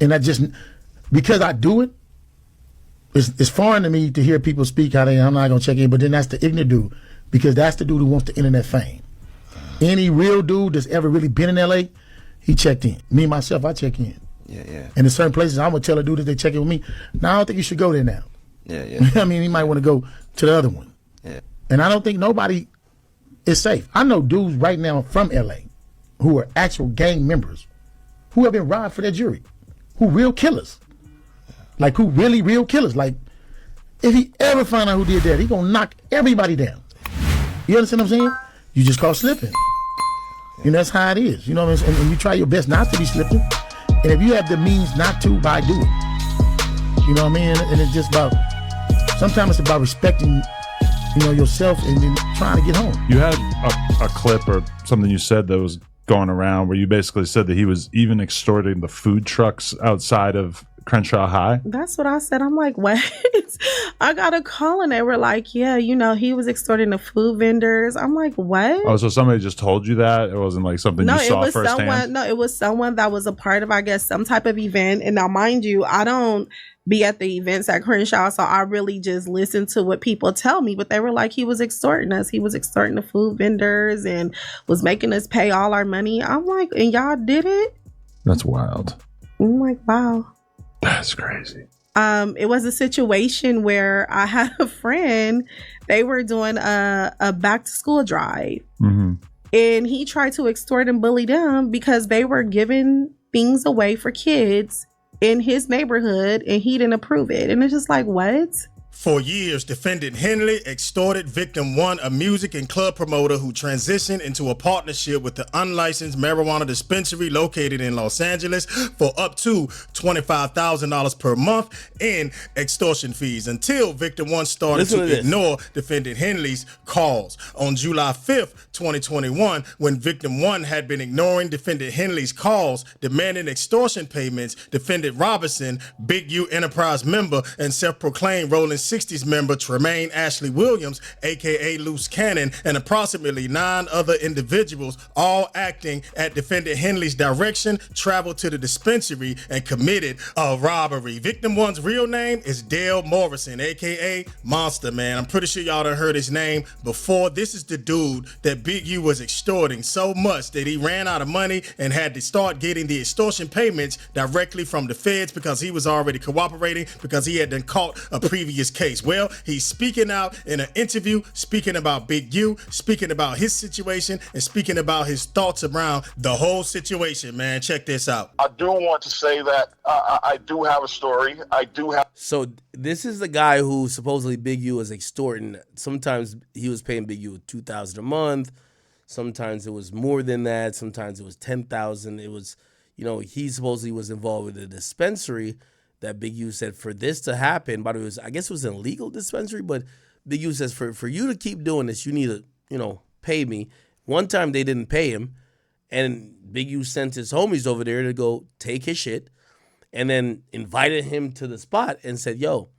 And I just, because I do it, it's foreign to me to hear people speak how I'm not going to check in, but then that's the ignorant dude, because that's the dude who wants the internet fame. Any real dude that's ever really been in LA, he checked in. Me, myself, I check in. Yeah. And in certain places, I'm going to tell a dude that they check in with me, no, I don't think you should go there now. Yeah. I mean, he might want to go to the other one. Yeah. And I don't think nobody is safe. I know dudes right now from LA who are actual gang members who have been robbed for their jury, who real killers. Like, who really real killers. Like, if he ever find out who did that, he gonna knock everybody down. You understand what I'm saying? You just call slipping. And that's how it is. You know what I'm saying? And you try your best not to be slipping. And if you have the means not to, by do it. You know what I mean? And it's just about, sometimes it's about respecting, you know, yourself and then trying to get home. You had a clip or something you said that was going around where you basically said that he was even extorting the food trucks outside of Crenshaw High. That's what I said. I'm like, what? I got a call and they were like, yeah, you know, he was extorting the food vendors. I'm like, what? Oh, so somebody just told you that? It wasn't like something you saw firsthand? No, it was someone that was a part of, I guess, some type of event. And now, mind you, I don't be at the events at Crenshaw, so I really just listen to what people tell me. But they were like, he was extorting us. He was extorting the food vendors and was making us pay all our money. I'm like, and y'all did it? That's wild. I'm like, wow. That's crazy. It was a situation where I had a friend, they were doing a back to school drive. Mm-hmm. And he tried to extort and bully them because they were giving things away for kids in his neighborhood and he didn't approve it. And it's just like, what? For years, defendant Henley extorted victim one, a music and club promoter who transitioned into a partnership with the unlicensed marijuana dispensary located in Los Angeles for up to $25,000 per month in extortion fees until victim one started to ignore defendant Henley's calls. On July 5th, 2021, when victim one had been ignoring defendant Henley's calls, demanding extortion payments, defendant Robinson, Big U Enterprise member and self-proclaimed Rolling 60s member Tremaine Ashley Williams, aka Loose Cannon, and approximately 9 other individuals, all acting at defendant Henley's direction, traveled to the dispensary and committed a robbery. Victim one's real name is Dale Morrison, aka Monster Man. I'm pretty sure y'all done heard his name before. This is the dude that Big U was extorting so much that he ran out of money and had to start getting the extortion payments directly from the feds because he was already cooperating because he had been caught a previous case. Well, he's speaking out in an interview, speaking about Big U, speaking about his situation, and speaking about his thoughts around the whole situation, man. Check this out. I do want to say that I do have a story. So this is the guy who supposedly Big U was extorting. Sometimes he was paying Big U $2,000 a month. Sometimes it was more than that. Sometimes it was $10,000. It was, you know, he supposedly was involved with a dispensary that Big U said for this to happen, but it was, I guess it was an illegal dispensary, but Big U says for you to keep doing this, you need to, you know, pay me. One time they didn't pay him, and Big U sent his homies over there to go take his shit, and then invited him to the spot and said, yo,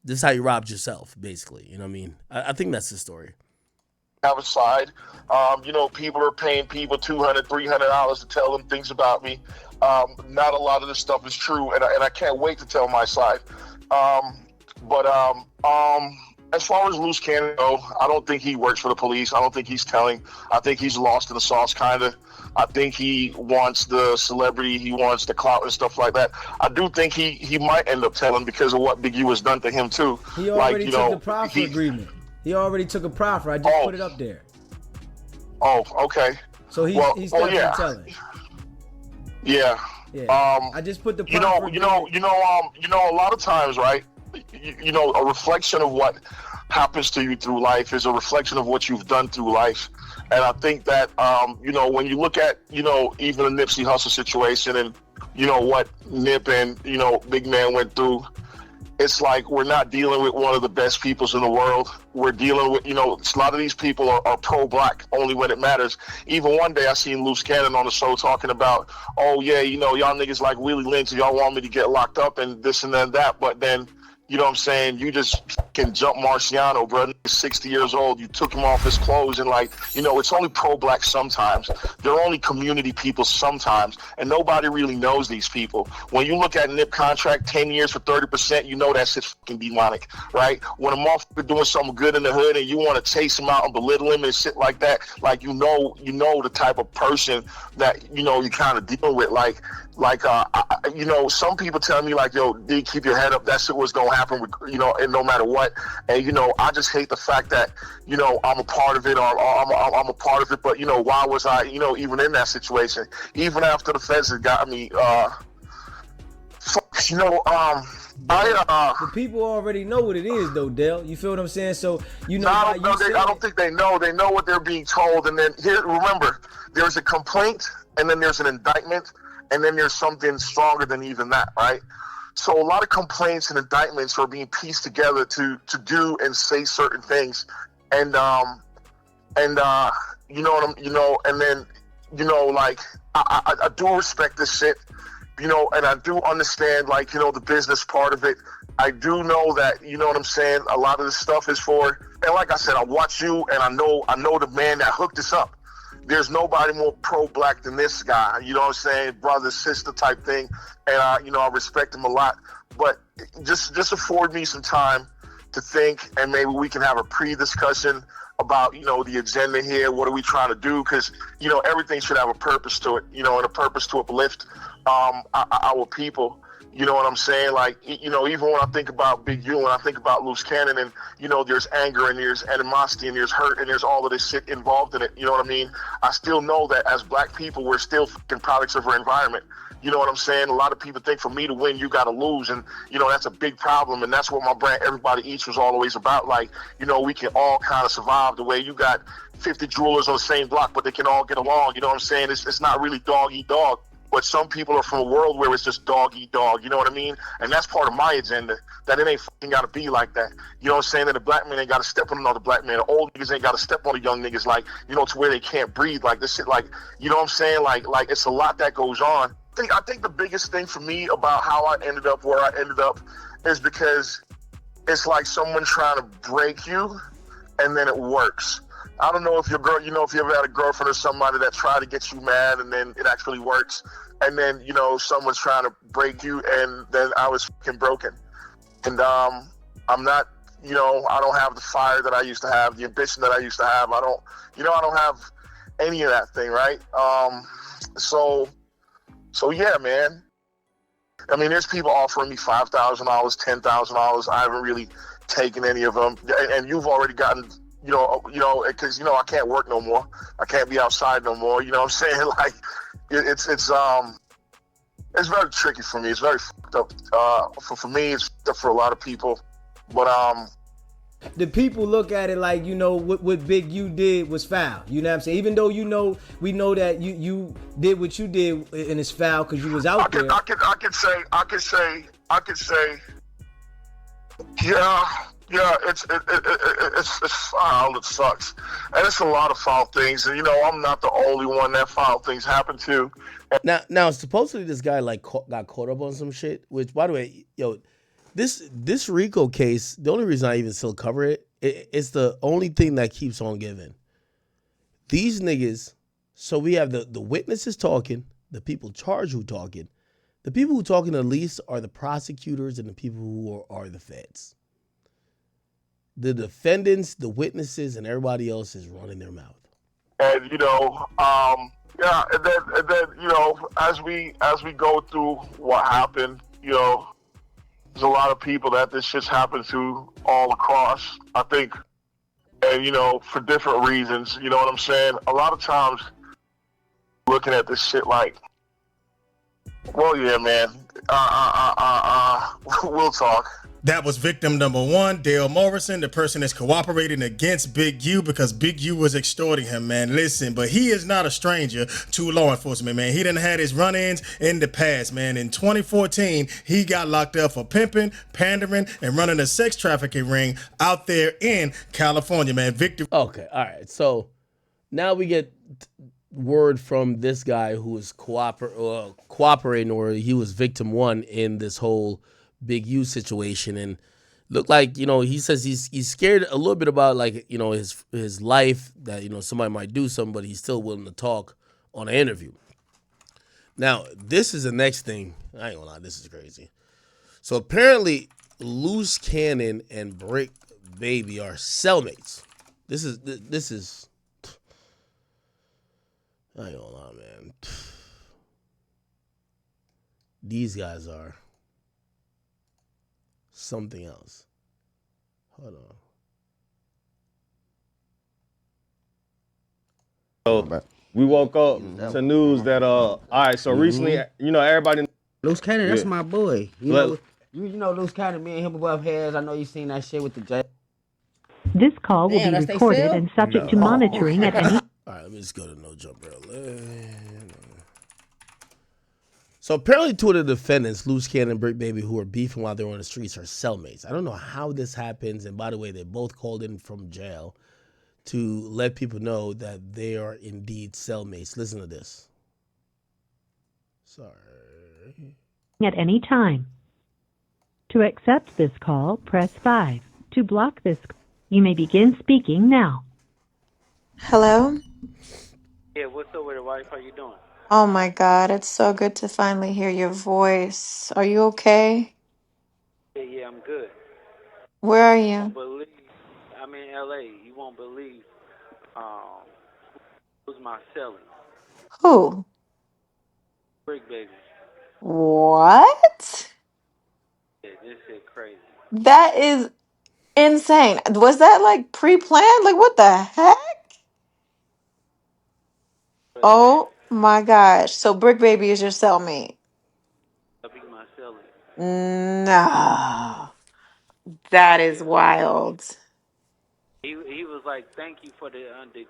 this is how you robbed yourself, basically. You know what I mean? I think that's the story. Have a side. You know, people are paying people $200, $300 to tell them things about me. Not a lot of this stuff is true, and I can't wait to tell my side. But as far as Loose Cannon go, I don't think he works for the police. I don't think he's telling. I think he's lost in the sauce, kind of. I think he wants the celebrity. He wants the clout and stuff like that. I do think he might end up telling because of what Big U has done to him, too. He already took the proffer agreement. He already took a proffer. I just put it up there. Oh, okay. So he's definitely telling. Yeah. I just put the proffer. You know, a lot of times, right? You know, a reflection of what happens to you through life is a reflection of what you've done through life. And I think that, you know, when you look at, you know, even the Nipsey Hussle situation and, you know, what Nip and, you know, Big Man went through, it's like we're not dealing with one of the best peoples in the world. We're dealing with, you know, a lot of these people are pro-black only when it matters. Even one day I seen Loose Cannon on the show talking about, oh, yeah, you know, y'all niggas like Willie Lynch, y'all want me to get locked up and this and then that. But then You know what I'm saying? You just can jump Marciano, bro. He's 60 years old. You took him off his clothes and like, you know, it's only pro-black sometimes. They're only community people sometimes. And nobody really knows these people. When you look at Nip contract, 10 years for 30%, you know that shit's fucking demonic, right? When a motherfucker doing something good in the hood and you want to chase him out and belittle him and shit like that, like, you know the type of person that, you know, you kind of deal with. You know, some people tell me like, yo, D, keep your head up. That shit was going to happen, with, you know, and no matter what. And, you know, I just hate the fact that, you know, I'm a part of it, or I'm a part of it. But, you know, why was I, you know, even in that situation? Even after the feds had got me, you know, the people already know what it is, though, Dale. You feel what I'm saying? So, you know, I don't think they know. They know what they're being told. And then here, remember, there's a complaint, and then there's an indictment, and then there's something stronger than even that, right? So a lot of complaints and indictments are being pieced together to do and say certain things, and you know, and then, you know, like I do respect this shit, you know, and I do understand, like, you know, the business part of it. I do know that, you know what I'm saying, a lot of this stuff is for, and like I said, I watch you, and I know the man that hooked us up. There's nobody more pro-black than this guy, you know what I'm saying, brother, sister type thing, and you know, I respect him a lot. But just afford me some time to think, and maybe we can have a pre-discussion about, you know, the agenda here. What are we trying to do? Because, you know, everything should have a purpose to it, you know, and a purpose to uplift our people. You know what I'm saying? Like, you know, even when I think about Big U, and I think about Loose Cannon, and, you know, there's anger, and there's animosity, and there's hurt, and there's all of this shit involved in it. You know what I mean? I still know that as black people, we're still fucking products of our environment. You know what I'm saying? A lot of people think for me to win, you got to lose. And, you know, that's a big problem. And that's what my brand, Everybody Eats, was always about. Like, you know, we can all kind of survive the way you got 50 jewelers on the same block, but they can all get along. You know what I'm saying? It's not really dog eat dog. But some people are from a world where it's just dog eat dog, you know what I mean? And that's part of my agenda, that it ain't fucking got to be like that. You know what I'm saying? That a black man ain't got to step on another black man. The old niggas ain't got to step on the young niggas, like, you know, to where they can't breathe. Like, this shit, like, you know what I'm saying? Like it's a lot that goes on. I think the biggest thing for me about how I ended up where I ended up is because it's like someone trying to break you, and then it works. I don't know if your girl, you know, if you ever had a girlfriend or somebody that tried to get you mad and then it actually works. And then, you know, someone's trying to break you, and then I was fucking broken. And I'm not, you know, I don't have the fire that I used to have, the ambition that I used to have. I don't have any of that thing, right? So yeah, man. I mean, there's people offering me $5,000, $10,000. I haven't really taken any of them. And you've already gotten, you know, because, you know, I can't work no more. I can't be outside no more. You know what I'm saying? Like, it's very tricky for me. It's very fucked up. For me, it's fucked up for a lot of people. But the people look at it like, you know, what Big U did was foul. You know what I'm saying? Even though, you know, we know that you did what you did, and it's foul because you was out there. I could say, yeah, it's foul. It sucks, and it's a lot of foul things. And, you know, I'm not the only one that foul things happen to. Now, supposedly this guy like got caught up on some shit. Which, by the way, yo, this RICO case, the only reason I even still cover it's the only thing that keeps on giving. These niggas. So we have the witnesses talking, the people charged who talking. The people who talking the least are the prosecutors and the people who are the feds. The defendants, the witnesses, and everybody else is running their mouth. And, you know, yeah, and then you know, as we go through what happened, you know, there's a lot of people that this shit's happened to all across, I think, and, you know, for different reasons. You know what I'm saying? A lot of times, looking at this shit like, well, yeah, man, we'll talk. That was victim number one, Dale Morrison, the person that's cooperating against Big U because Big U was extorting him, man. Listen, but he is not a stranger to law enforcement, man. He done had his run-ins in the past, man. In 2014, he got locked up for pimping, pandering, and running a sex trafficking ring out there in California, man. Victim. Okay, all right. So now we get word from this guy who was cooperating, or he was victim one in this whole Big U situation. And Look like, he says he's scared a little bit about, like, his life, that somebody might do something, but he's still willing to talk on an interview. Now, this is the next thing. I ain't gonna lie, this is crazy. So apparently, Loose Cannon and Brick Baby are cellmates. This is. I ain't gonna lie, man. These guys are something else. Hold on. So we woke up to news that all right. So recently, everybody. Loose Cannon, that's Yeah. my boy. Let- You know Loose Cannon, me and him above heads. I know you seen that shit with the J. This call will Damn, be that's they recorded cell? and subject to monitoring at any. All right, let me just go to no jump early. So apparently, two of the defendants, Loose Cannon and Brick Baby, who were beefing while they were on the streets, are cellmates. I don't know how this happens. And by the way, they both called in from jail to let people know that they are indeed cellmates. Listen to this. Sorry. At any time. To accept this call, press 5. To block this, you may begin speaking now. Hello? Yeah, what's up with the wife? How you doing? Oh my God, it's so good to finally hear your voice. Are you okay? Yeah, I'm good. Where are You you? won't believe. I'm in LA. You won't believe who's my celly. Who? Brick Baby. What? Yeah, this shit crazy. That is insane. Was that like pre-planned? Like what the heck? But yeah, Oh my gosh. So Brick Baby is your cellmate. I'll be my celly. No. That is Yeah, he wild. he was like, thank you for the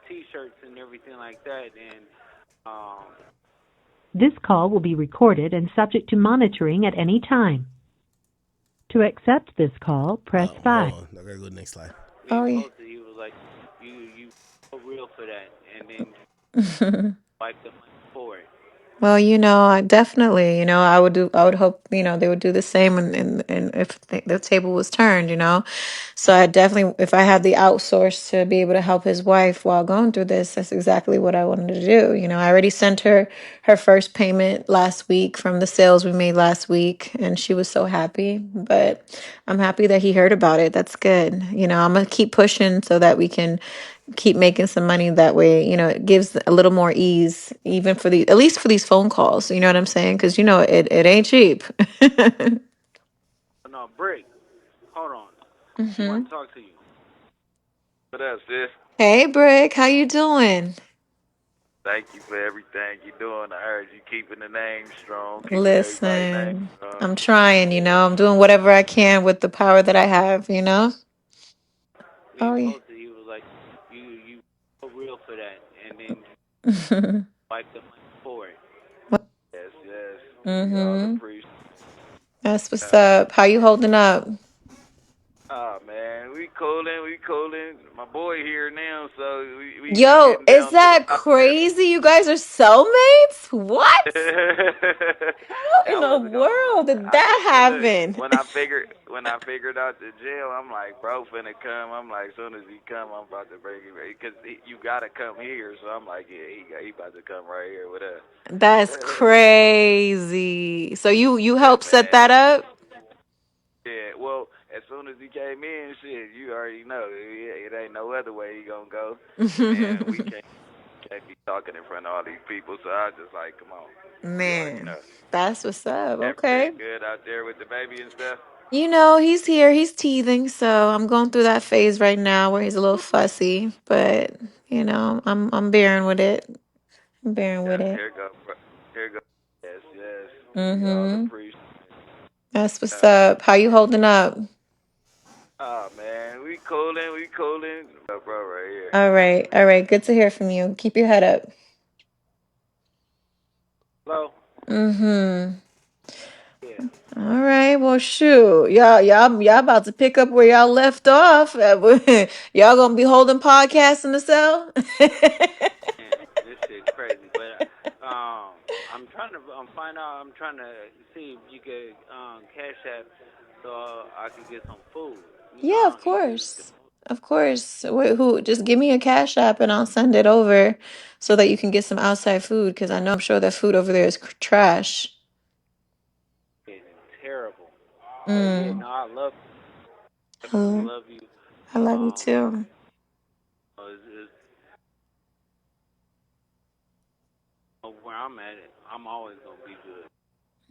t-shirts and everything like that, and um This call will be recorded and subject to monitoring at any time. To accept this call, press 5. Hold on. I gotta go to the next slide. Oh yeah. he was like, you so real for that, and then wipe the money for it. Well, I definitely, I would hope, they would do the same and if the table was turned. So I definitely, if I had the outsource to be able to help his wife while going through this, that's exactly what I wanted to do. I already sent her first payment last week from the sales we made last week, and she was so happy. But I'm happy that he heard about it. That's good. I'm gonna keep pushing so that we can keep making some money that way. It gives a little more ease, even for at least for these phone calls. You know what I'm saying? Because it ain't cheap. No, Brick, hold on. She Hmm. want to talk to you. What up, sis? Hey, Brick, how you doing? Thank you for everything you're doing. I heard you keeping the name strong, keeping everybody's name Listen, strong. I'm trying. I'm doing whatever I can with the power that I have. We Oh yeah. posted, he was like, you so real for that, and then wipe the money for it. Yes, yes. We all Mhm. appreciate That's what's that. up. How you holding up? Oh man, we cooling. My boy here now, so we Yo, getting is down to the that wire. crazy? You guys are cellmates? What? How in I the was gonna. world did I that just look happen? when I figured out the jail. I'm like, bro, finna come. I'm like, soon as he come, I'm about to bring him because you gotta come here. So I'm like, yeah, he about to come right here with us. That's crazy. So you Yeah, helped set man. that up? Yeah. Well, as soon as he came in, shit, you already know it ain't no other way he gonna go, and we can't be talking in front of all these people. So I just like, come on, you already Man, know. that's what's up. Okay. Everything good out there with the baby and stuff. He's here. He's teething, so I'm going through that phase right now where he's a little fussy, but I'm bearing with it. I'm bearing with Yeah, it. here go, here go. Yes, yes. We all Mhm. appreciate. That's what's Uh, up. How you holding up? oh man, we cooling, bro, right here. All right. All right. Good to hear from you. Keep your head up. Hello. Mhm. Yeah. All right. Well, shoot. Y'all about to pick up where y'all left off. Y'all gonna be holding podcasts in the cell? Man, this shit crazy, but I'm trying to find out. I'm trying to see if you could cash app so I can get some food. You know, Yeah, of I don't eat good. course. Of course. Who just give me a cash app and I'll send it over so that you can get some outside food because I know I'm sure that food over there is trash. It's terrible. But yeah, Mm. no, I love you. Definitely Hello. love you. I love you too. It's, where I'm at, I'm always gonna be good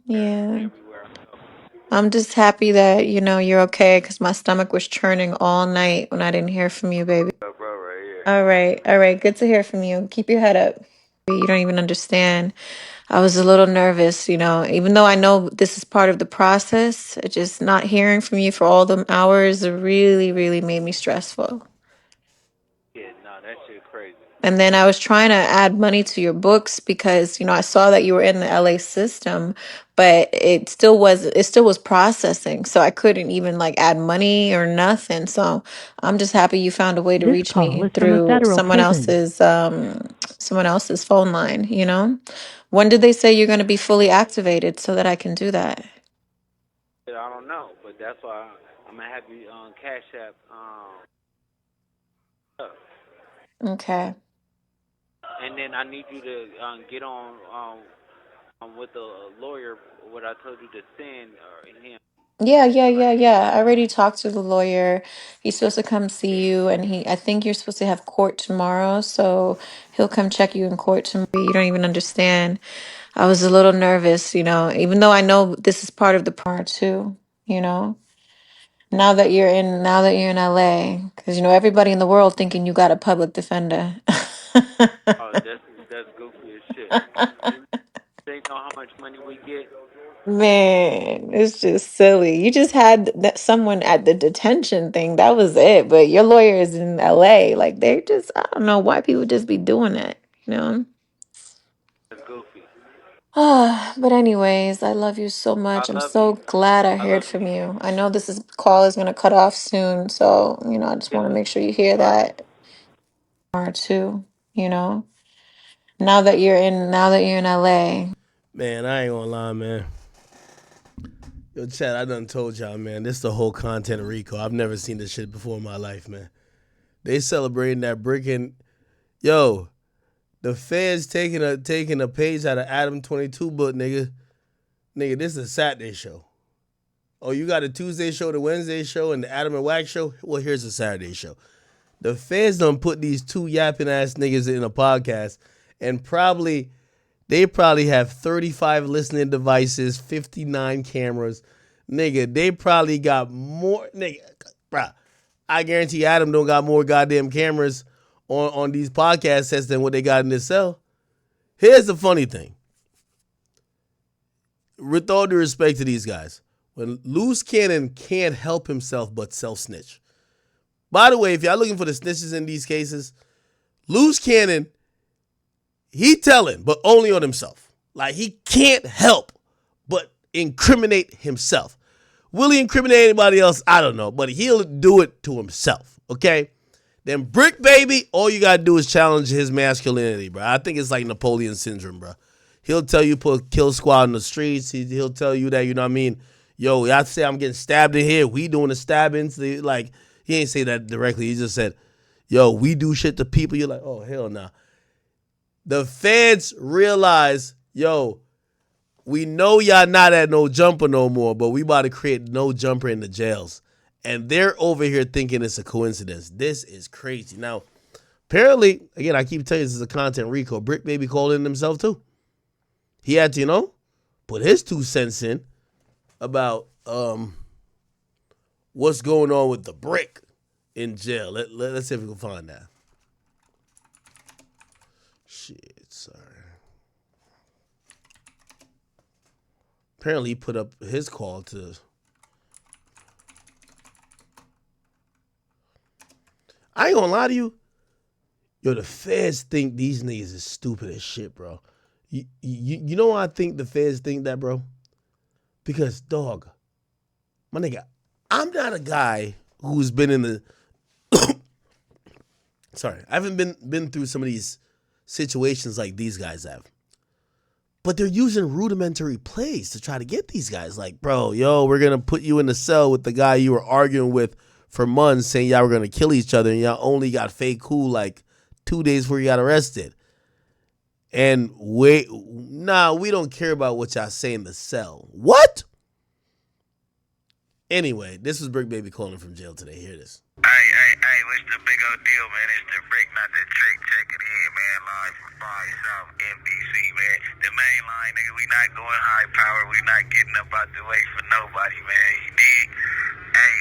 Yeah. everywhere I go. I'm just happy that, you're okay because my stomach was churning all night when I didn't hear from you, baby. Bro, right here. All right. All right. Good to hear from you. Keep your head up. You don't even understand. I was a little nervous, even though I know this is part of the process, it just not hearing from you for all them hours really, really made me stressful. Yeah, no, that shit crazy. And then I was trying to add money to your books because, I saw that you were in the LA system, but it still was processing. So I couldn't even like add money or nothing. So I'm just happy you found a way to This reach call me is from a through federal prison. someone else's phone line. When did they say you're going to be fully activated so that I can do that? I don't know, but that's why I'm gonna have you on Cash App. Up. Okay. And then I need you to get on with the lawyer. What I told you to send him. Yeah, yeah, yeah, yeah. I already talked to the lawyer. He's supposed to come see you, and I think you're supposed to have court tomorrow, so he'll come check you in court tomorrow. You don't even understand. I was a little nervous, even though I know this is part of the part too, you know. Now that you're in LA, because everybody in the world thinking you got a public defender. Oh, that's goofy as shit. They know how much money we get. Man, it's just silly. You just had someone at the detention thing. That was it. But your lawyer is in LA. Like I don't know why people just be doing that. That's goofy. But anyways, I love you so I much. I'm love so you. glad I I heard love from you. you. I know this call is gonna cut off soon, so I just Yeah. want to make sure you hear All right. that or too. You know, now that you're in LA. Man, I ain't gonna lie, man. Yo, Chad, I done told y'all, man, this the whole content of RICO. I've never seen this shit before in my life, man. They celebrating that brick and yo, the feds taking a page out of Adam 22 book, nigga. Nigga, this is a Saturday show. Oh, you got a Tuesday show, the Wednesday show, and the Adam and Wack show? Well, here's a Saturday show. The feds done put these two yapping ass niggas in a podcast, and they probably have 35 listening devices, 59 cameras. Nigga, they probably got more. Nigga, bruh, I guarantee Adam don't got more goddamn cameras on these podcast sets than what they got in this cell. Here's the funny thing. With all due respect to these guys, when Loose Cannon can't help himself but self-snitch. By the way, if y'all looking for the snitches in these cases, Loose Cannon, he telling, but only on himself. Like, he can't help but incriminate himself. Will he incriminate anybody else? I don't know, but he'll do it to himself, okay? Then Brick Baby, all you gotta do is challenge his masculinity, bro. I think it's like Napoleon syndrome, bro. He'll tell you put kill squad in the streets. He'll tell you that, you know what I mean? Yo, y'all say I'm getting stabbed in here. We doing the stabbings. Like, he ain't say that directly. He just said, yo, we do shit to people. You're like, oh, hell nah. The feds realize, yo, we know y'all not at no jumper no more, but we about to create no jumper in the jails. And they're over here thinking it's a coincidence. This is crazy. Now, apparently, again, I keep telling you this is a content RICO. Brick Baby called in himself too. He had to, put his 2 cents in about what's going on with the brick in jail. Let's see if we can find that. Shit, sorry. Apparently, he put up his call to. I ain't gonna lie to you. Yo, the feds think these niggas is stupid as shit, bro. You know why I think the feds think that, bro? Because, dog, my nigga, I'm not a guy who's been in the. Sorry, I haven't been through some of these situations like these guys have. But they're using rudimentary plays to try to get these guys. Like, bro, yo, we're going to put you in the cell with the guy you were arguing with for months saying y'all were going to kill each other, and y'all only got fake cool like 2 days before you got arrested. And we don't care about what y'all say in the cell. What? Anyway, this was Brick Baby calling from jail today. Hear this. Hey, what's the big old deal, man? It's the Brick, not the trick. Check it in, man. Live from 5 South NBC, man. The main line, nigga, we not going high power. We not getting up out the way for nobody, man. You dig? Hey,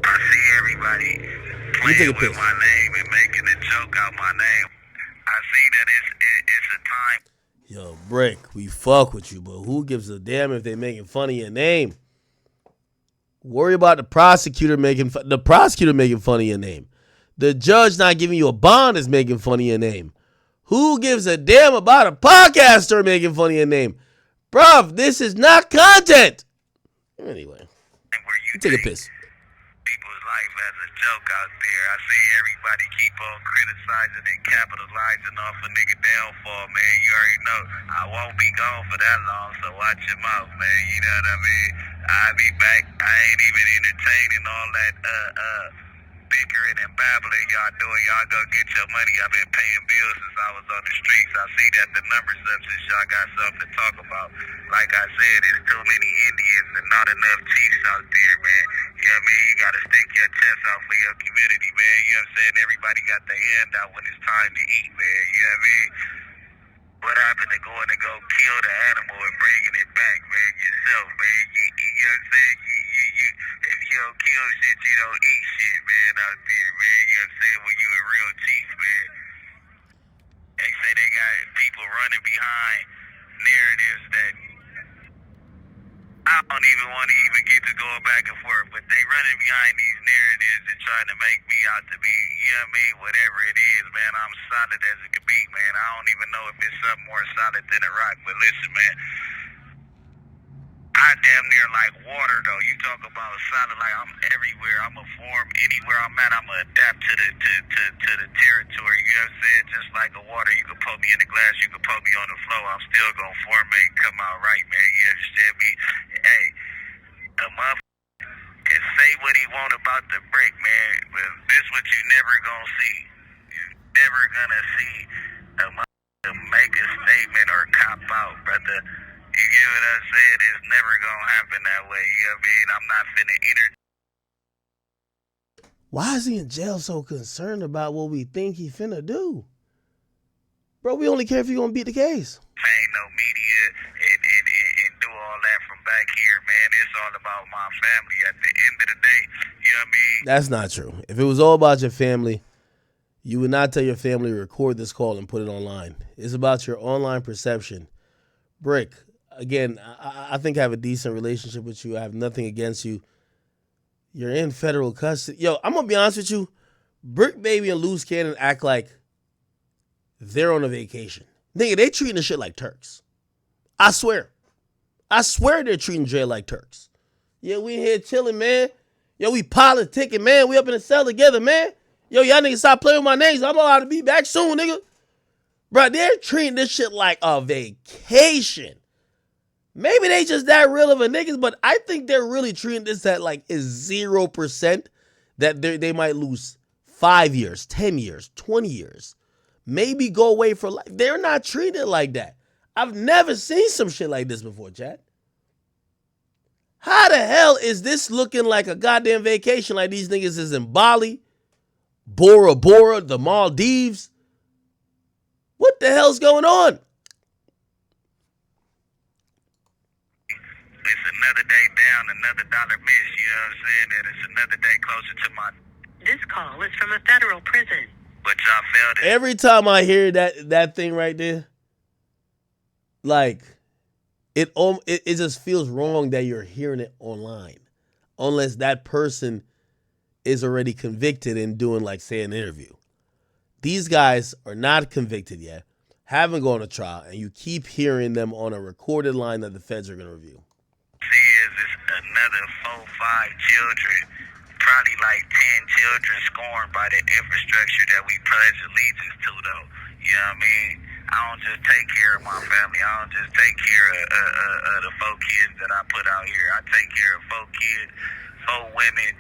I see everybody playing with my name and making a joke out my name. I see that it's a time. Yo, Brick, we fuck with you, but who gives a damn if they making fun of your name? Worry about the prosecutor making fun of your name. The judge not giving you a bond is making fun of your name. Who gives a damn about a podcaster making fun of your name? Bruv, this is not content. Anyway, you take a piss. People's life as a joke out there. I see everybody keep on criticizing and capitalizing off a nigga downfall, man. You already know I won't be gone for that long, so watch your mouth, man. You know what I mean? I'll be back. I ain't even entertaining all that bickering and babbling y'all doing. Y'all go get your money. I've been paying bills since I was on the streets. I see that the numbers up since y'all got something to talk about. Like I said, there's too many Indians and not enough chiefs out there, man. You know what I mean? You gotta stick your chest out for your community, man. You know what I'm saying? Everybody got their hand out when it's time to eat, man. You know what I mean? What happened to going to go kill the animal and bringing it back, man, yourself, man? You know what I'm saying? If you don't kill shit, you don't eat shit, man, out there, man. You know what I'm saying? When you a real chief, man. They say they got people running behind narratives that I don't even want to even get to going back and forth, but they running behind these narratives and trying to make me out to be, you know what I mean, whatever it is, man. I'm solid as it could be, man. I don't even know if it's something more solid than a rock, but listen, man. I damn near like water, though. You talk about solid, like I'm everywhere. I'm a form anywhere I'm at. I'm gonna adapt to the territory. You know what I'm saying? Just like a water, you can put me in the glass, you can put me on the floor. I'm still gonna formate, come out right, man. You understand me? Hey, a motherfucker can say what he want about the Brick, man, but this what you never gonna see. You never gonna see a motherfucker make a statement or cop out, brother. You get what I'm saying? It's never gonna happen that way. You know what I mean? I'm not finna Why is he in jail so concerned about what we think he finna do? Bro, we only care if he gonna beat the case. Ain't no media and do all that from back here, man. It's all about my family at the end of the day. You know what I mean? That's not true. If it was all about your family, you would not tell your family to record this call and put it online. It's about your online perception. Brick, again, I think I have a decent relationship with you. I have nothing against you. You're in federal custody. Yo, I'm going to be honest with you. Brick Baby and Loose Cannon act like they're on a vacation. Nigga, they treating the shit like Turks. I swear. I swear they're treating Dre like Turks. Yeah, we here chilling, man. Yo, we politicking, man. We up in the cell together, man. Yo, y'all niggas stop playing with my names. I'm allowed to be back soon, nigga. Bro, they're treating this shit like a vacation. Maybe they just that real of a niggas, but I think they're really treating this at like is 0% that they might lose 5 years, 10 years, 20 years. Maybe go away for life. They're not treated like that. I've never seen some shit like this before, Chad. How the hell is this looking like a goddamn vacation like these niggas is in Bali, Bora Bora, the Maldives? What the hell's going on? It's another day down, another dollar miss, you know what I'm saying? And it's another day closer to my... This call is from a federal prison. But y'all failed it. Every time I hear that thing right there, like, it just feels wrong that you're hearing it online. Unless that person is already convicted and doing, like, say, an interview. These guys are not convicted yet, haven't gone to trial, and you keep hearing them on a recorded line that the feds are going to review. See, it's another 4, 5 children, probably like 10 children scorned by the infrastructure that we pledge allegiance to, though. You know what I mean? I don't just take care of my family. I don't just take care of the 4 kids that I put out here. I take care of 4 kids, 4 women,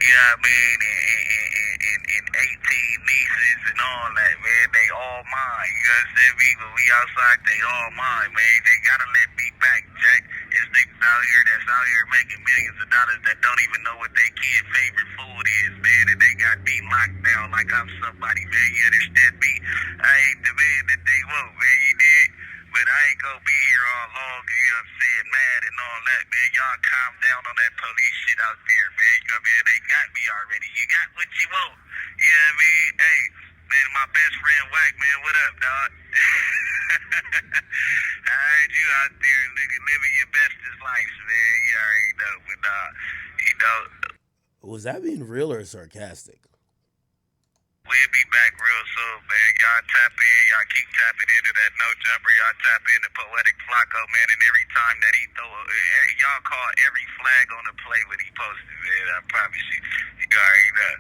you know what I mean, and 18 nieces and all that, man. They all mine. You understand me? When we outside, they all mine, man. They gotta let me back, Jack. There's niggas out here that's out here making millions of dollars that don't even know what their kid's favorite food is, man. And they got me locked down like I'm somebody, man. You understand me? I ain't the man that they want, man. You did? But I ain't gonna be here all long, you know what I'm saying, mad and all that, man. Y'all calm down on that police shit out there, man. You know what I mean? They got me already. You got what you want. You know what I mean? Hey, man, my best friend Wack, man, what up, dog? I heard you out there, nigga, living your bestest life, man. You already know, but you know. Was that being real or sarcastic? We'll be back real soon, man. Y'all tap in. Y'all keep tapping into that no jumper. Y'all tap into Poetic Flacco, man. And every time that he throw y'all call every flag on the play when he posted, man. I promise you. You already know.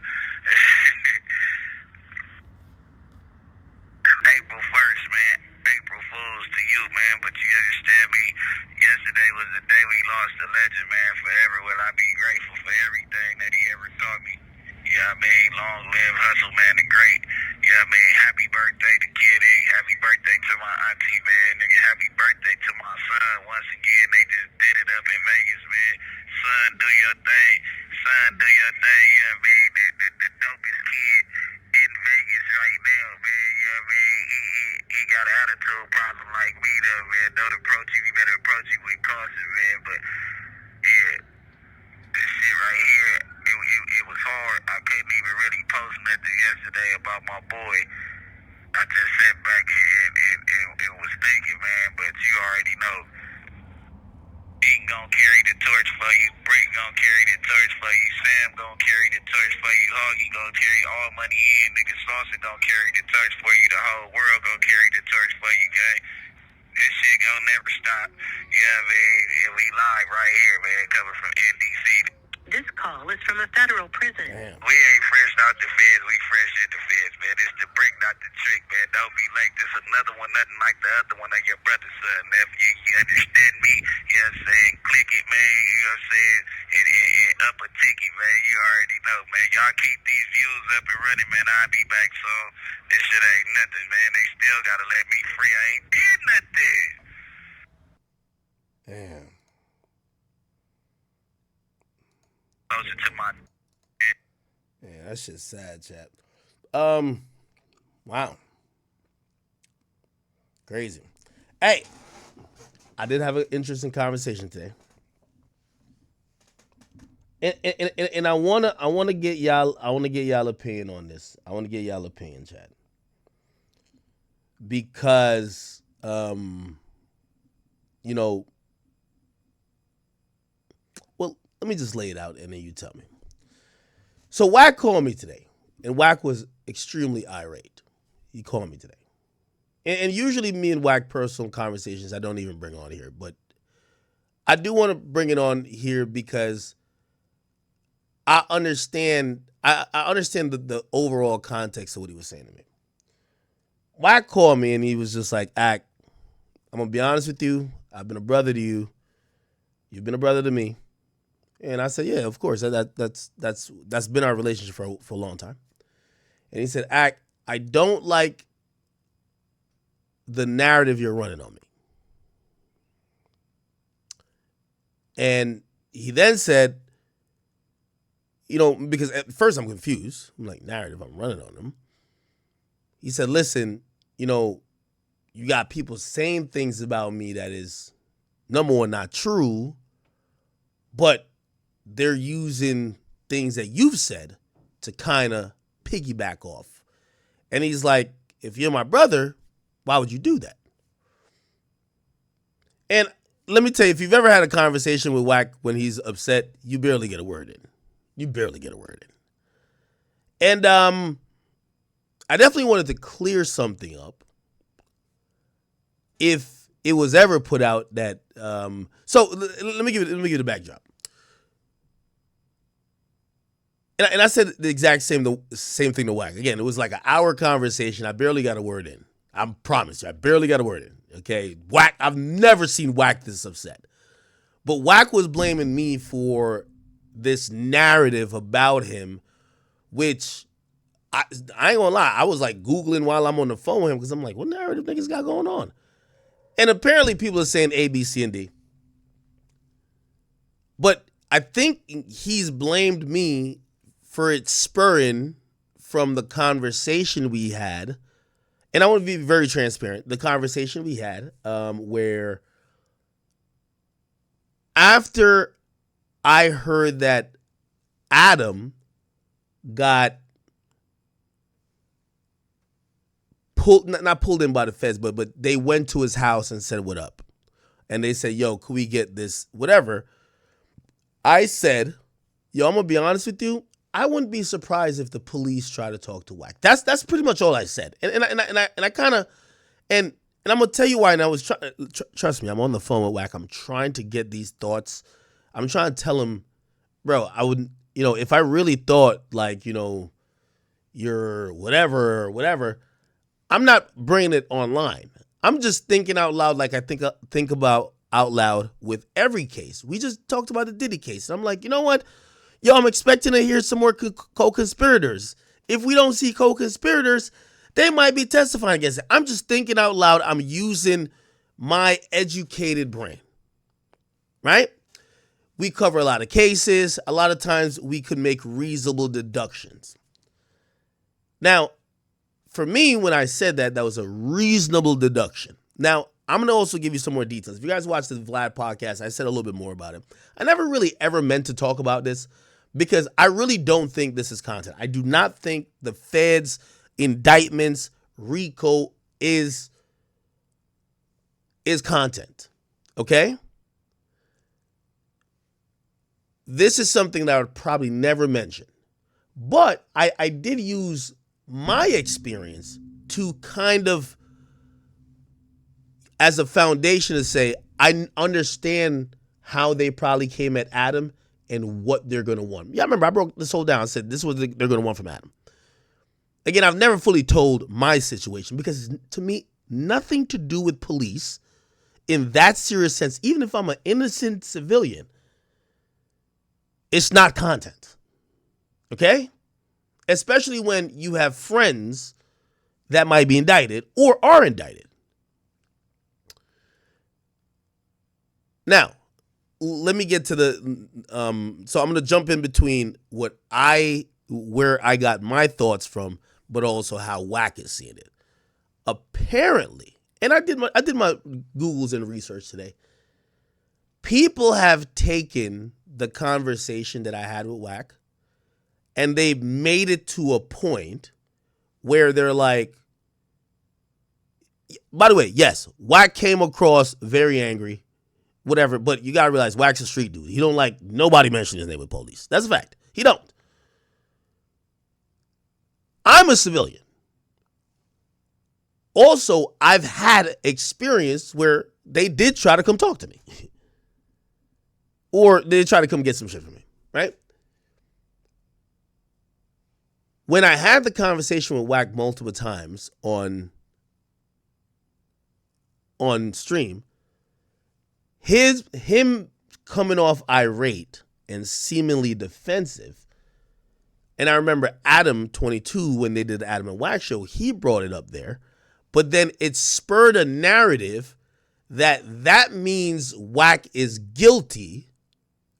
April 1st, man. April Fools to you, man. But you understand me? Yesterday was the day we lost a legend, man. Forever will I be grateful for everything that he ever taught me. You know what I mean? Long live Hustle, man, the great. You know what I mean? Happy birthday to Kid Ink. Happy birthday to my auntie, man. Nigga, happy birthday to my son. Once again, they just did it up in Vegas, man. Son, do your thing. Son, do your thing. You know what I mean? The dopest kid in Vegas right now, man. You know what I mean? He got an attitude problem like me, though, man. Don't approach him. You better approach him with caution, man. But, yeah. This shit right here, it was hard. I couldn't even really post nothing yesterday about my boy. I just sat back and was thinking, man, but you already know. Dean gonna carry the torch for you. Brick gonna carry the torch for you. Sam gonna carry the torch for you. Hoggy gonna carry all money in. Nigga Saucer gonna carry the torch for you. The whole world gonna carry the torch for you, gang. This shit gonna never stop. Yeah, man. And we live right here, man, coming from NDC. This call is from a federal prison. Damn. We ain't fresh out the feds, we fresh in the feds, man. It's the brick, not the trick, man. Don't be late. This another one, nothing like the other one of your brother's son, nephew. You understand me? You know what I'm saying? Click it, man. You know what I'm saying? And up a ticket, man. You already know, man. Y'all keep these views up and running, man. I'll be back soon. This shit ain't nothing, man. They still gotta let me free. I ain't did nothing. Damn. Closer to my... Yeah, that shit's sad, chat. Wow. Crazy. Hey, I did have an interesting conversation today. And I wanna get y'all opinion on this. I wanna get y'all opinion, chat. Because you know, well, let me just lay it out and then you tell me. So Wack called me today, and Wack was extremely irate. He called me today. And usually me and Wack personal conversations I don't even bring on here, but I do want to bring it on here because I understand the overall context of what he was saying to me. Wack called me and he was just like, I'm going to be honest with you. I've been a brother to you. You've been a brother to me. And I said, yeah, of course. That's been our relationship for a long time. And he said, I don't like the narrative you're running on me. And he then said, you know, because at first I'm confused. I'm like, narrative, I'm running on him. He said, listen, you know, you got people saying things about me that is, number one, not true, but they're using things that you've said to kind of piggyback off. And he's like, if you're my brother, why would you do that? And let me tell you, if you've ever had a conversation with Wack when he's upset, you barely get a word in. You barely get a word in. And I definitely wanted to clear something up if it was ever put out that so let me give you the backdrop. And I said the exact same thing to Wack. Again, it was like an hour conversation. I barely got a word in. I promise you, I barely got a word in. Okay, Wack. I've never seen Wack this upset. But Wack was blaming me for this narrative about him, which I ain't gonna lie. I was like Googling while I'm on the phone with him because I'm like, what narrative niggas got going on? And apparently people are saying A, B, C, and D. But I think he's blamed me for it spurring from the conversation we had. And I want to be very transparent. The conversation we had where after I heard that Adam got not pulled in by the feds, but they went to his house and said, what up? And they said, yo, could we get this, whatever? I said, yo, I'm going to be honest with you. I wouldn't be surprised if the police try to talk to Wack. That's pretty much all I said. And I kind of, and I'm going to tell you why. And I was trust me, I'm on the phone with Wack. I'm trying to get these thoughts. I'm trying to tell him, bro, I wouldn't, if I really thought like, you're whatever or whatever, I'm not bringing it online. I'm just thinking out loud like I think about out loud with every case. We just talked about the Diddy case. And I'm like, you know what? Yo, I'm expecting to hear some more co-conspirators. If we don't see co-conspirators, they might be testifying against it. I'm just thinking out loud. I'm using my educated brain, right? We cover a lot of cases. A lot of times we could make reasonable deductions. Now, for me, when I said that was a reasonable deduction. Now, I'm going to also give you some more details. If you guys watch the Vlad podcast, I said a little bit more about it. I never really ever meant to talk about this because I really don't think this is content. I do not think the feds' indictments, RICO, is content. Okay? This is something that I would probably never mention. But I did use my experience to kind of as a foundation to say, I understand how they probably came at Adam and what they're going to want. Yeah, I remember I broke this whole down. I said, this is what they're going to want from Adam. Again, I've never fully told my situation because to me, nothing to do with police in that serious sense, even if I'm an innocent civilian, it's not content. Okay? Especially when you have friends that might be indicted or are indicted. Now, let me get to the, so I'm going to jump in between where I got my thoughts from, but also how Wack is seeing it. Apparently, and I did my Googles and research today. People have taken the conversation that I had with Wack and they made it to a point where they're like, by the way, yes, Wack came across very angry, whatever, but you got to realize Wack's a street dude. He don't like nobody mentioning his name with police. That's a fact. He don't. I'm a civilian. Also, I've had experience where they did try to come talk to me. Or they try to come get some shit from me, right? When I had the conversation with Wack multiple times on stream, him coming off irate and seemingly defensive, and I remember Adam 22 when they did the Adam and Wack show, he brought it up there, but then it spurred a narrative that means Wack is guilty,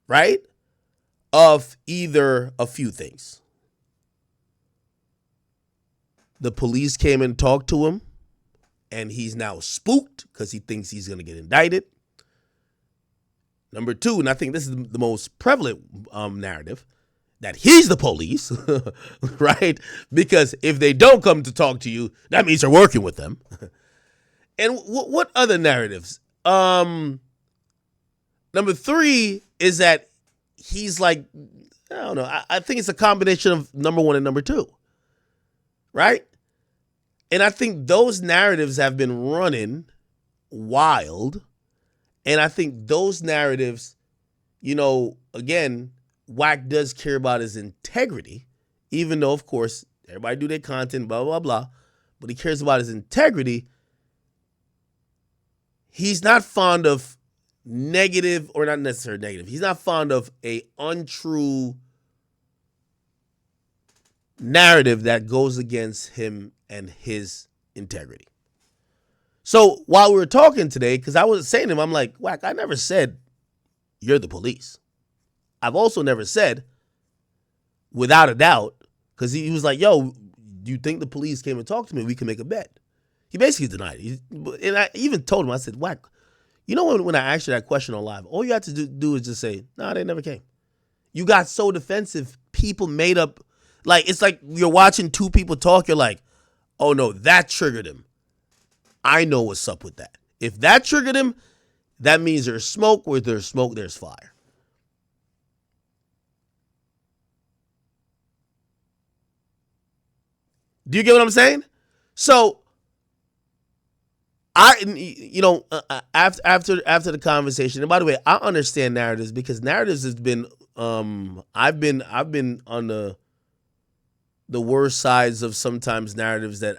right, of either a few things. The police came and talked to him, and he's now spooked because he thinks he's going to get indicted. Number two, and I think this is the most prevalent narrative, that he's the police, right? Because if they don't come to talk to you, that means you're working with them. And what other narratives? Number three is that he's like, I don't know. I think it's a combination of number one and number two, right? And I think those narratives have been running wild. And I think those narratives, again, Wack does care about his integrity, even though, of course, everybody do their content, blah, blah, blah. but he cares about his integrity, he's not fond of negative, or not necessarily negative. He's not fond of a untrue narrative that goes against him and his integrity. So while we were talking today, because I was saying to him, I'm like, Wack, I never said you're the police. I've also never said, without a doubt, because he was like, yo, do you think the police came and talked to me? We can make a bet. He basically denied it. And I even told him, I said, Wack, you know when I asked you that question on live, all you have to do is just say, no, they never came. You got so defensive, people made up, like, it's like you're watching two people talk, you're like, oh no, that triggered him. I know what's up with that. If that triggered him, that means there's smoke. Where there's smoke, there's fire. Do you get what I'm saying? So, after the conversation, and by the way, I understand narratives because narratives has been, I've been on the worst sides of sometimes narratives that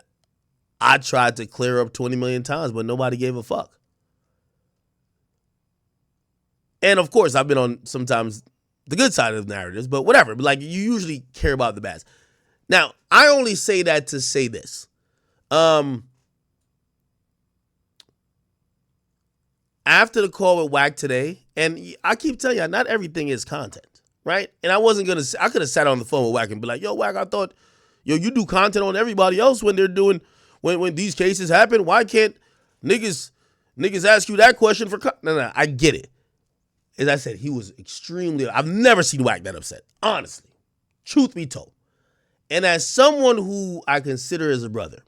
I tried to clear up 20 million times, but nobody gave a fuck. And of course, I've been on sometimes the good side of narratives, but whatever. But like, you usually care about the bad. Now, I only say that to say this. After the call with Wack today, and I keep telling you, not everything is content, right? And I wasn't going to, I could have sat on the phone with Wack and be like, yo, Wack, I thought, yo, you do content on everybody else when they're doing, when these cases happen. Why can't niggas ask you that question for, no, I get it. As I said, he was extremely, I've never seen Wack that upset, honestly, truth be told. And as someone who I consider as a brother,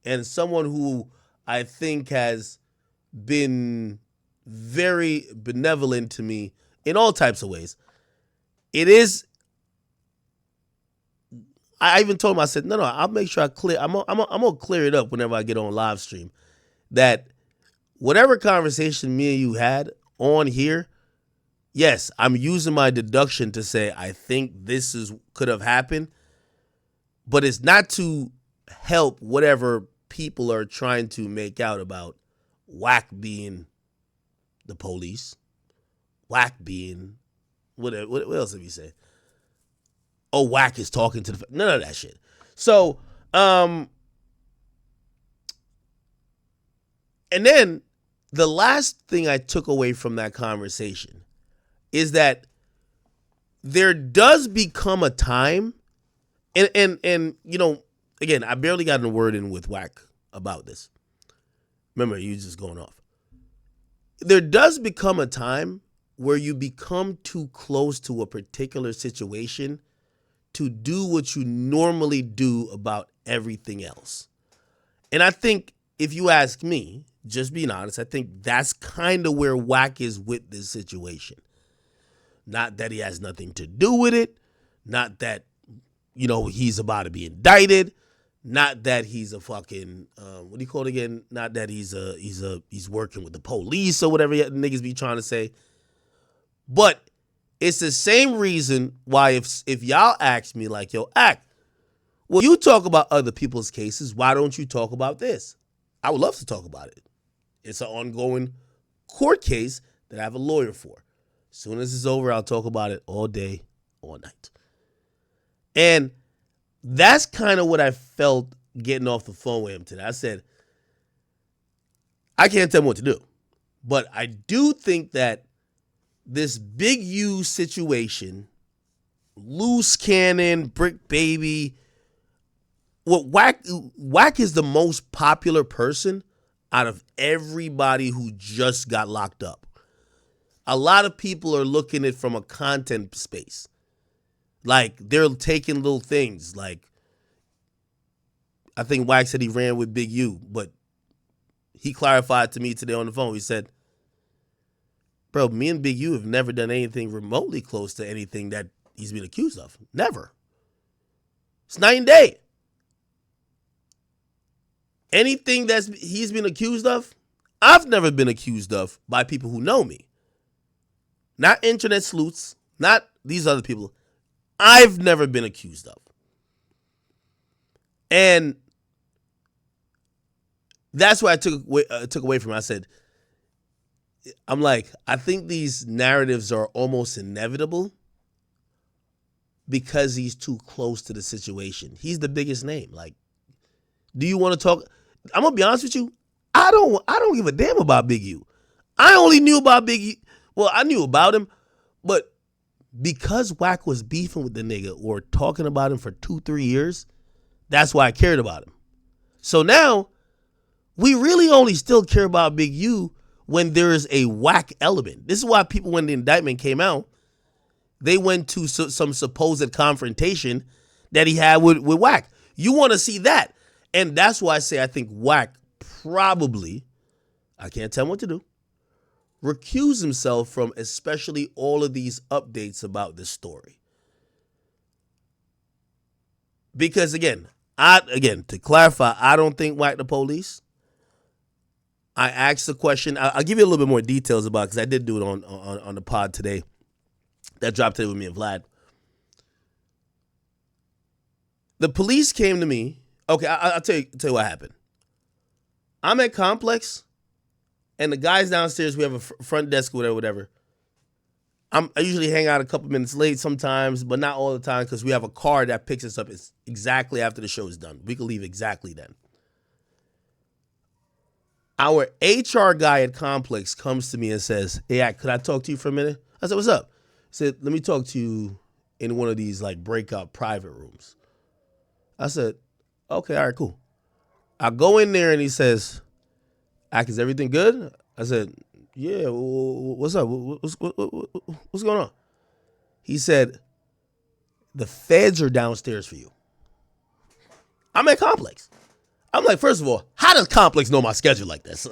and someone who I think has been very benevolent to me in all types of ways, it is, I even told him, I said, no, I'll make sure I clear, I'm gonna clear it up whenever I get on live stream, that whatever conversation me and you had on here, yes, I'm using my deduction to say I think this could have happened, but it's not to help whatever people are trying to make out about Wack being the police, Wack being, what else have you said? Oh, Wack is talking to none of that shit. So, and then the last thing I took away from that conversation is that there does become a time, and you know, again, I barely got a word in with Wack about this. Remember, you just going off. There does become a time where you become too close to a particular situation to do what you normally do about everything else. And I think, if you ask me, just being honest, I think that's kind of where Wack is with this situation. Not that he has nothing to do with it. Not that, you know, he's about to be indicted. Not that he's a fucking, what do you call it again? Not that he's working with the police or whatever niggas be trying to say. But it's the same reason why if y'all ask me like, yo, Act, well, you talk about other people's cases, why don't you talk about this? I would love to talk about it. It's an ongoing court case that I have a lawyer for. As soon as it's over, I'll talk about it all day, all night. And that's kind of what I felt getting off the phone with him today. I said, I can't tell him what to do. But I do think that this Big U situation, loose cannon, brick baby, what Wack is the most popular person out of everybody who just got locked up. A lot of people are looking at it from a content space. Like, they're taking little things. Like, I think Wack said he ran with Big U, but he clarified to me today on the phone. He said, bro, me and Big U have never done anything remotely close to anything that he's been accused of. Never. It's night and day. Anything he's been accused of, I've never been accused of by people who know me. Not internet sleuths, not these other people. I've never been accused of. And That's what I took away from it. I said, I'm like, I think these narratives are almost inevitable because he's too close to the situation. He's the biggest name. Like, do you want to talk? I'm gonna be honest with you. I don't give a damn about Big U. I only knew about Big U. Well, I knew about him, but because Wack was beefing with the nigga or talking about him for 2-3 years, that's why I cared about him. So now we really only still care about Big U when there is a Wack element. This is why people, when the indictment came out, they went to some supposed confrontation that he had with Wack. You want to see that. And that's why I say I think Wack probably, I can't tell him what to do, recuse himself from especially all of these updates about this story. Because again, to clarify, I don't think Wack the police. I asked the question. I'll give you a little bit more details about it because I did do it on the pod today. That dropped today with me and Vlad. The police came to me. Okay, I'll tell you what happened. I'm at Complex, and the guys downstairs, we have a front desk, whatever. I usually hang out a couple minutes late sometimes, but not all the time because we have a car that picks us up exactly after the show is done. We can leave exactly then. Our HR guy at Complex comes to me and says, "Hey, could I talk to you for a minute?" I said, "What's up?" He said, "Let me talk to you in one of these like breakout private rooms." I said, "Okay, all right, cool." I go in there and he says, "Ak, is everything good?" I said, "Yeah, what's up? What's going on?" He said, "The feds are downstairs for you." I'm at Complex. I'm like, first of all, how does Complex know my schedule like this?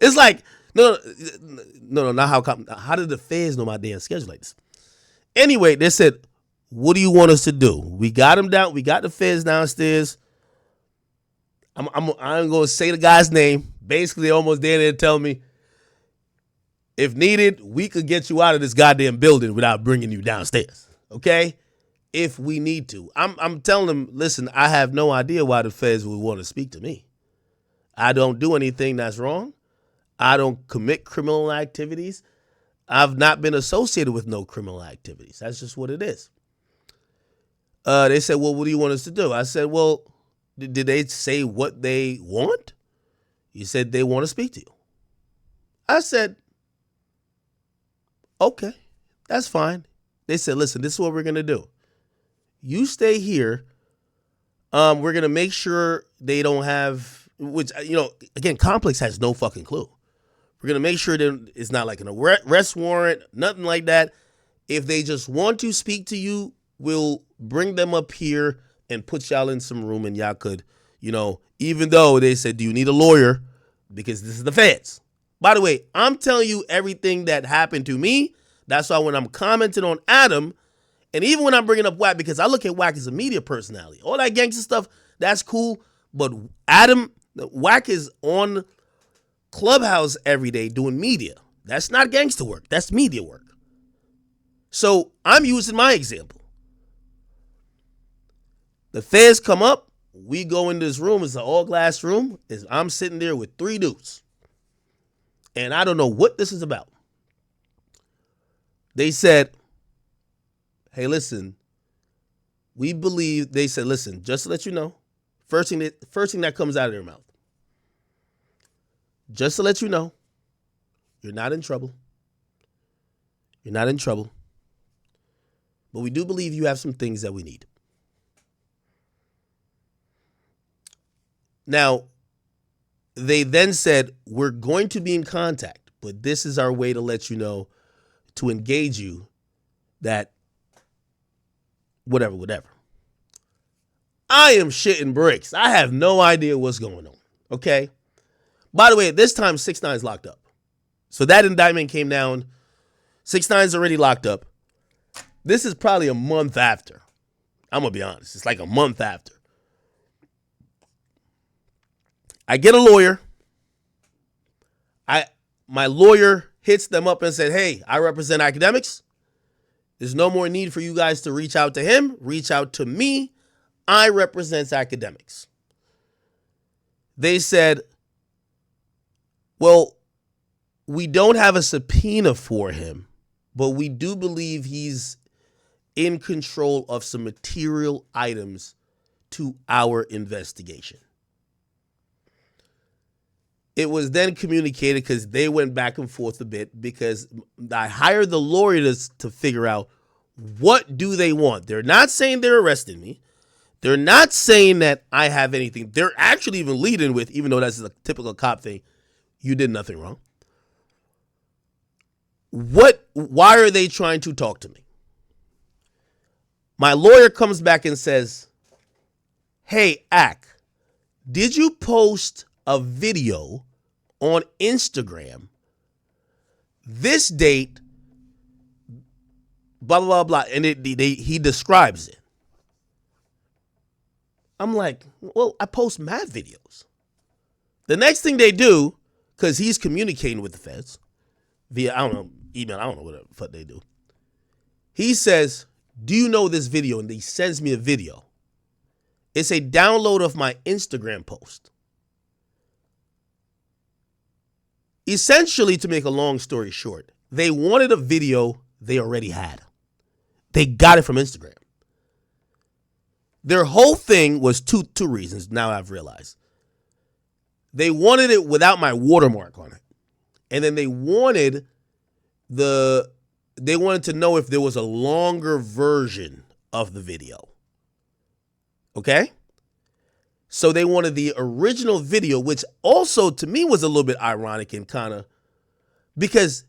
It's like, no, not how did the feds know my damn schedule like this? Anyway, they said, "What do you want us to do?" We got them down. We got the feds downstairs. I'm going to say the guy's name. Basically, almost there to tell me, if needed, we could get you out of this goddamn building without bringing you downstairs. Okay? If we need to. I'm telling them, listen, I have no idea why the feds would want to speak to me. I don't do anything that's wrong. I don't commit criminal activities. I've not been associated with no criminal activities. That's just what it is. They said, "Well, what do you want us to do?" I said, "Well, did they say what they want?" He said, "They want to speak to you." I said, "Okay, that's fine." They said, "Listen, this is what we're going to do. You stay here. We're going to make sure they don't have," which, again, Complex has no fucking clue. "We're going to make sure that it's not like an arrest warrant, nothing like that. If they just want to speak to you, we'll bring them up here and put y'all in some room and y'all could, even though they said, 'Do you need a lawyer?' Because this is the feds." By the way, I'm telling you everything that happened to me. That's why when I'm commenting on Adam, and even when I'm bringing up Wack, because I look at Wack as a media personality. All that gangster stuff, that's cool. But Wack is on Clubhouse every day doing media. That's not gangster work. That's media work. So I'm using my example. The feds come up. We go in this room. It's an all-glass room. I'm sitting there with 3 dudes. And I don't know what this is about. They said, "Hey, listen, we believe," they said, "Listen, just to let you know, first thing that comes out of their mouth, just to let you know, you're not in trouble. You're not in trouble. But we do believe you have some things that we need." Now, they then said, "We're going to be in contact, but this is our way to let you know, to engage you that whatever. I am shitting bricks. I have no idea what's going on. Okay? By the way, at this time, 6ix9ine is locked up. So that indictment came down. 6ix9ine is already locked up. This is probably a month after. I'm going to be honest. It's like a month after. I get a lawyer. My lawyer hits them up and said, "Hey, I represent Akademiks. There's no more need for you guys to reach out to him. Reach out to me. I represent Akademiks." They said, Well, we don't have a subpoena for him, but we do believe he's in control of some material items to our investigation. It was then communicated because they went back and forth a bit because I hired the lawyer to figure out what do they want. They're not saying they're arresting me. They're not saying that I have anything. They're actually even leading with, even though that's a typical cop thing, you did nothing wrong. Why are they trying to talk to me? My lawyer comes back and says, hey, Ak, did you post a video on Instagram this date, blah, blah, blah, blah, and he describes it. I'm like, well, I post mad videos. The next thing they do, because he's communicating with the feds via, I don't know, email, I don't know what the fuck they do. He says, do you know this video? And he sends me a video. It's a download of my Instagram post. Essentially, to make a long story short, they wanted a video they already had. They got it from Instagram. Their whole thing was two reasons, now I've realized. They wanted it without my watermark on it. And then they wanted to know if there was a longer version of the video. Okay? So they wanted the original video, which also to me was a little bit ironic and kind of, because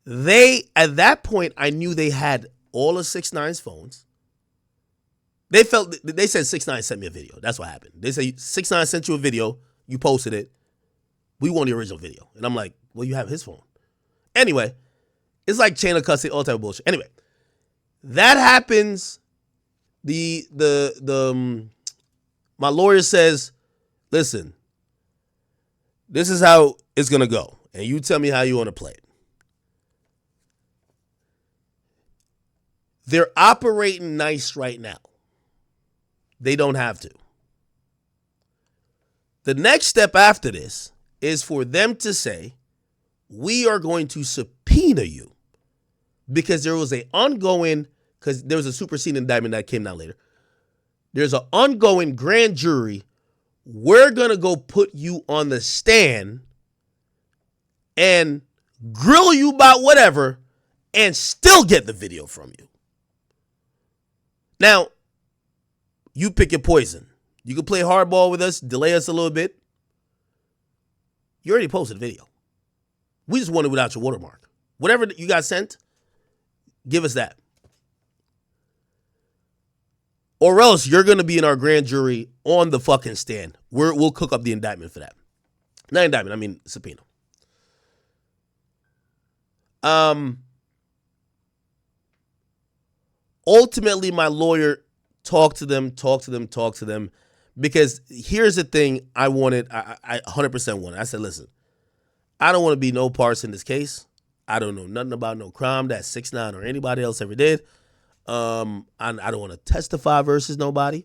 at that point, I knew they had all of 6ix9ine's phones. They said 6ix9ine sent me a video. That's what happened. They say 6ix9ine sent you a video. You posted it. We want the original video. And I'm like, well, you have his phone. Anyway, it's like chain of custody, all type of bullshit. Anyway, that happens. My lawyer says, listen, this is how it's going to go. And you tell me how you want to play it. They're operating nice right now. They don't have to. The next step after this is for them to say, we are going to subpoena you because there was a superseding indictment that came down later. There's an ongoing grand jury. We're going to go put you on the stand and grill you about whatever and still get the video from you. Now, you pick your poison. You can play hardball with us, delay us a little bit. You already posted a video. We just want it without your watermark. Whatever you got sent, give us that. Or else you're going to be in our grand jury on the fucking stand. We'll cook up the indictment for that. Not indictment, I mean subpoena. Ultimately, my lawyer talked to them, because here's the thing I 100% wanted. I said, listen, I don't want to be no parts in this case. I don't know nothing about no crime that 6ix9ine or anybody else ever did. I don't want to testify versus nobody.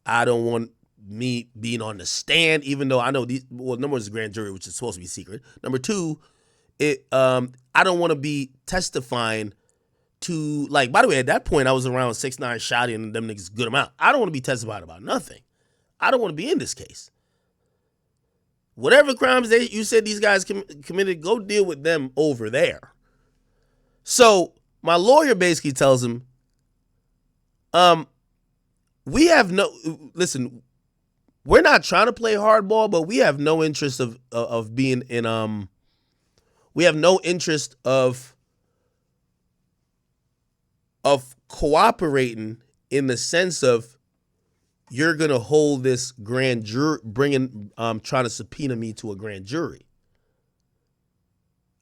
I don't want me being on the stand, even though I know number one is the grand jury, which is supposed to be secret. Number two, I don't want to be testifying to, like, by the way, at that point, I was around 6ix9ine, Shotty, and them niggas good amount. I don't want to be testifying about nothing. I don't want to be in this case. Whatever crimes you said these guys committed, go deal with them over there. So my lawyer basically tells him, listen, we're not trying to play hardball, but we have no interest of being in, we have no interest of cooperating in the sense of you're going to hold this grand jury, trying to subpoena me to a grand jury.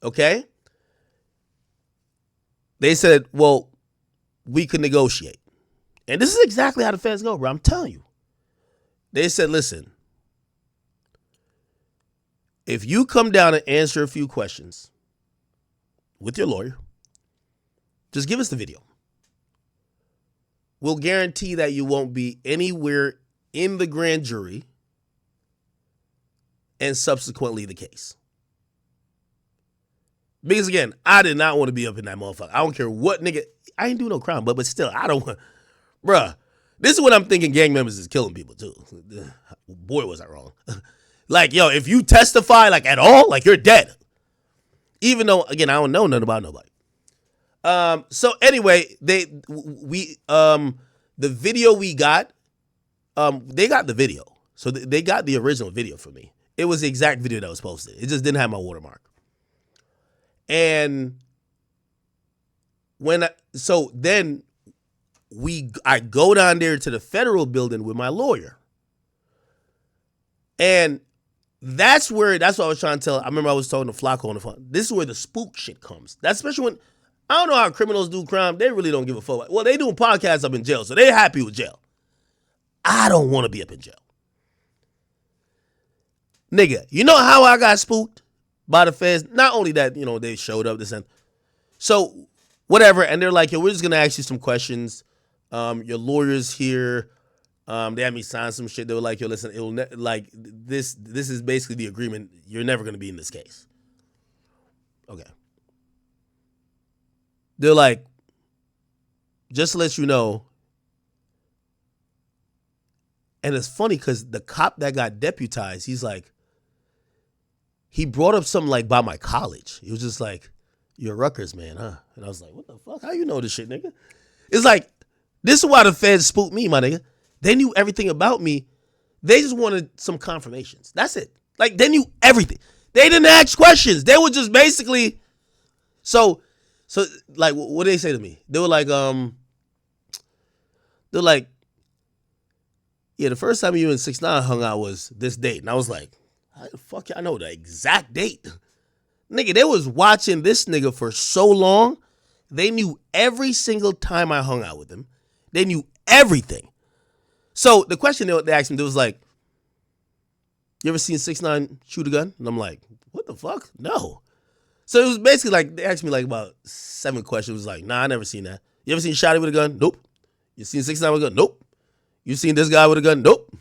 Okay? They said, well, we could negotiate. And this is exactly how the feds go, bro. I'm telling you. They said, listen, if you come down and answer a few questions with your lawyer, just give us the video. We'll guarantee that you won't be anywhere in the grand jury and subsequently the case. Because again, I did not want to be up in that motherfucker. I don't care what nigga. I ain't do no crime, but still, I don't want. Bruh, this is what I'm thinking. Gang members is killing people too. Boy, was I wrong. Like, yo, if you testify like at all, like you're dead. Even though, again, I don't know nothing about nobody. So anyway, the video we got, they got the video. So they got the original video for me. It was the exact video that was posted. It just didn't have my watermark. And I go down there to the federal building with my lawyer. And that's what I was trying to tell. I remember I was talking to Flacco on the phone. This is where the spook shit comes. That's especially when, I don't know how criminals do crime. They really don't give a fuck. Well, they doing podcasts up in jail, so they happy with jail. I don't want to be up in jail. Nigga, you know how I got spooked by the feds? Not only that, they showed up, this and so whatever, and they're like, yo, we're just gonna ask you some questions. Your lawyer's here. They had me sign some shit. They were like, yo, listen, this is basically the agreement. You're never gonna be in this case. Okay. They're like, just to let you know. And it's funny because the cop that got deputized, he's like, he brought up something like by my college. He was just like, you're Rutgers, man, huh? And I was like, what the fuck? How you know this shit, nigga? It's like, this is why the feds spooked me, my nigga. They knew everything about me. They just wanted some confirmations. That's it. Like, they knew everything. They didn't ask questions. They were just basically, so like, what did they say to me? They were like, yeah, the first time you and 6ix9ine hung out was this date. And I was like, how the fuck y'all know the exact date? Nigga, they was watching this nigga for so long. They knew every single time I hung out with him. They knew everything. So the question they asked me, they was like, you ever seen 6ix9ine shoot a gun? And I'm like, what the fuck? No. So it was basically like, they asked me like about 7 questions. It was like, nah, I never seen that. You ever seen Shotty with a gun? Nope. You seen 6ix9ine with a gun? Nope. You seen this guy with a gun? Nope.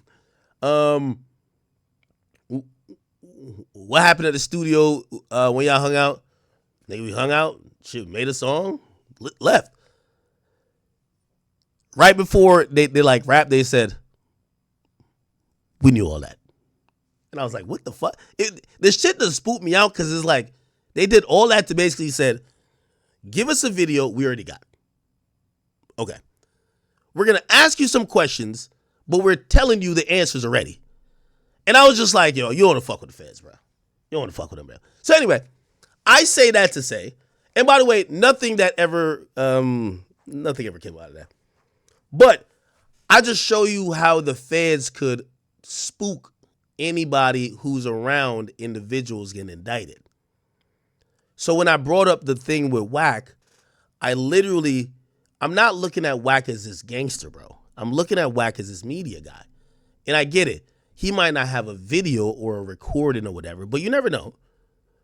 What happened at the studio when y'all hung out? Nigga, we hung out, shit, made a song, left. Right before they like rap, they said, we knew all that. And I was like, what the fuck? This shit just spooked me out because it's like, they did all that to basically said, give us a video we already got. Okay. We're going to ask you some questions, but we're telling you the answers already. And I was just like, yo, you don't want to fuck with the feds, bro. You don't want to fuck with them, bro. So anyway, I say that to say, and by the way, nothing ever came out of that. But I just show you how the feds could spook anybody who's around individuals getting indicted. So when I brought up the thing with Wack, I'm not looking at Wack as this gangster, bro. I'm looking at Wack as this media guy. And I get it. He might not have a video or a recording or whatever, but you never know.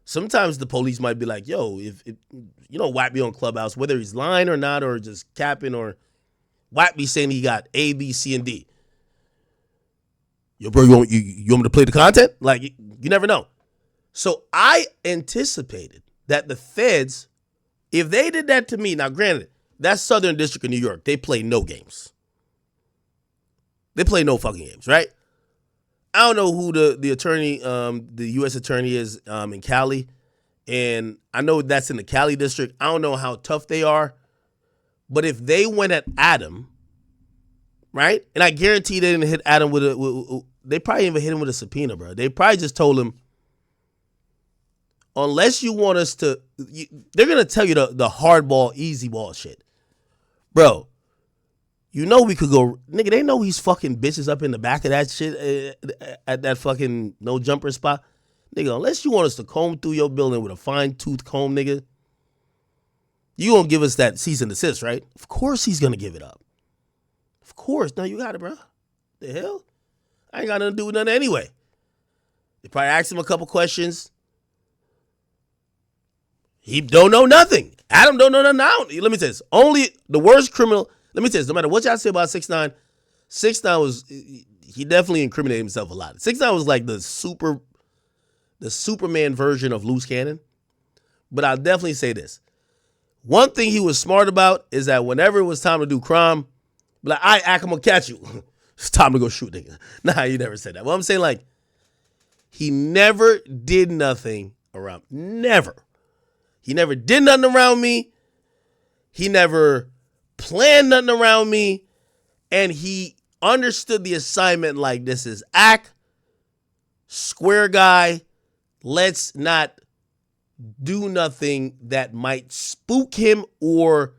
Sometimes the police might be like, yo, if Wack be on Clubhouse, whether he's lying or not, or just capping, or Wack be saying he got A, B, C, and D. Yo, bro, you want me to play the content? Like, you never know. So I anticipated that the feds, if they did that to me, now granted, that's Southern District of New York. They play no games. They play no fucking games, right? I don't know who the attorney, the U.S. attorney is in Cali, and I know that's in the Cali district. I don't know how tough they are, but if they went at Adam, right? And I guarantee they didn't hit Adam they probably even hit him with a subpoena, bro. They probably just told him, unless you want us to, they're gonna tell you the hardball, easy ball shit, bro. You know we could go, nigga, they know he's fucking bitches up in the back of that shit at that fucking no jumper spot. Nigga, unless you want us to comb through your building with a fine tooth comb, nigga, you gonna give us that cease and desist, right? Of course he's gonna give it up. Of course. No, you got it, bro. The hell? I ain't got nothing to do with nothing anyway. They probably asked him a couple questions. He don't know nothing. Adam don't know nothing now. Let me tell you this. Only the worst criminal. Let me tell you this, no matter what y'all say about 6ix9ine, 6ix9ine he definitely incriminated himself a lot. 6ix9ine was like the Superman version of Loose Cannon. But I'll definitely say this. One thing he was smart about is that whenever it was time to do crime, be like, all right, Ack, I'm going to catch you. It's time to go shoot niggas. Nah, he never said that. Well, I'm saying, like, he never did nothing around. Never. He never did nothing around me. He never planned nothing around me. And he understood the assignment like this is Ack, square guy. Let's not do nothing that might spook him or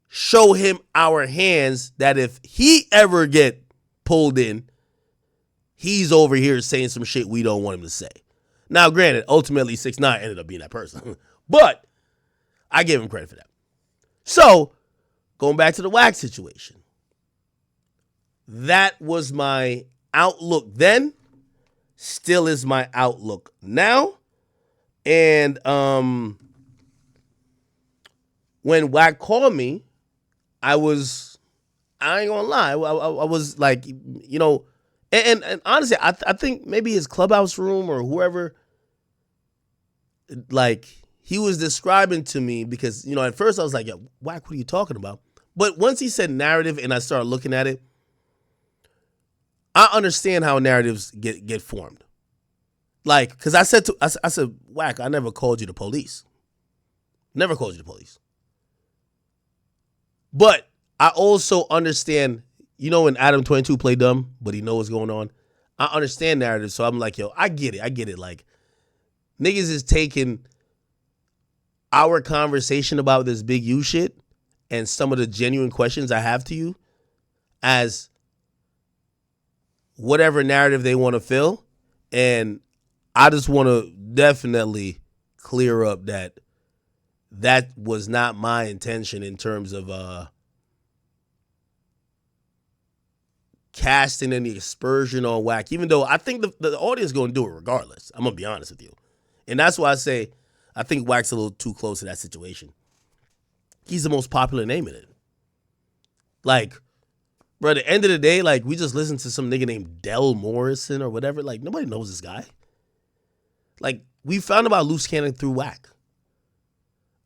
show him our hands that if he ever get pulled in, he's over here saying some shit we don't want him to say. Now, granted, ultimately 6ix9ine ended up being that person. But I give him credit for that. So, going back to the Wack situation. That was my outlook then. Still is my outlook now. And when Wack called me, I ain't gonna lie, I was like, you know, and honestly, I think maybe his clubhouse room or whoever, like, he was describing to me because, you know, at first I was like, yo, Wack, what are you talking about? But once he said narrative and I started looking at it, I understand how narratives get formed. Like, because I said, Wack, I never called you the police. Never called you the police. But I also understand, you know, when Adam 22 play dumb, but he know what's going on. I understand narratives, so I'm like, yo, I get it. Like, niggas is taking our conversation about this Big U shit and some of the genuine questions I have to you as whatever narrative they want to fill. And I just want to definitely clear up that was not my intention in terms of casting any aspersion on Wack, even though I think the audience is going to do it regardless. I'm going to be honest with you. And that's why I say I think Wack's a little too close to that situation. He's the most popular name in it. Like, bro, at the end of the day, like, we just listened to some nigga named Del Morrison or whatever. Like, nobody knows this guy. Like, we found about Loose Cannon through Wack.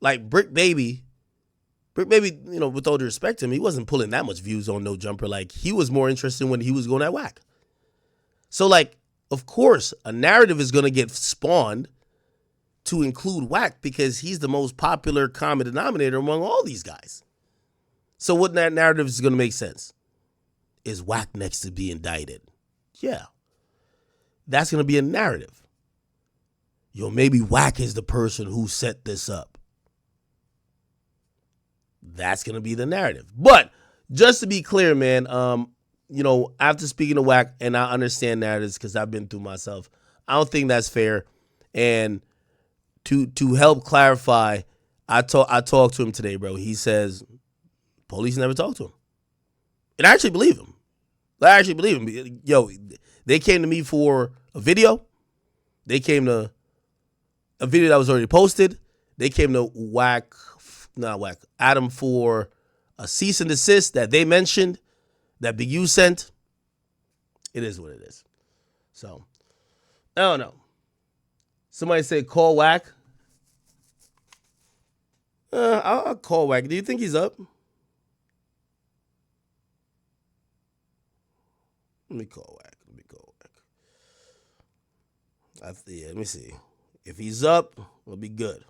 Like, Brick Baby, you know, with all due respect to him, he wasn't pulling that much views on No Jumper. Like, he was more interested when he was going at Wack. So, like, of course, a narrative is going to get spawned to include Wack because he's the most popular common denominator among all these guys. So what that narrative is going to make sense? Is Wack next to be indicted? Yeah. That's going to be a narrative. Yo, maybe Wack is the person who set this up. That's going to be the narrative. But just to be clear, man, you know, after speaking to Wack, and I understand narratives because I've been through myself, I don't think that's fair. And to help clarify, I talked to him today, bro. He says police never talked to him. And I actually believe him. Yo, they came to me for a video. They came to a video that was already posted. They came to Adam for a cease and desist that they mentioned, that Big U sent. It is what it is. So, I don't know. Somebody said call Wack. I'll call Wack. Do you think he's up? Let me call Wack. Let me see. If he's up, it'll be good.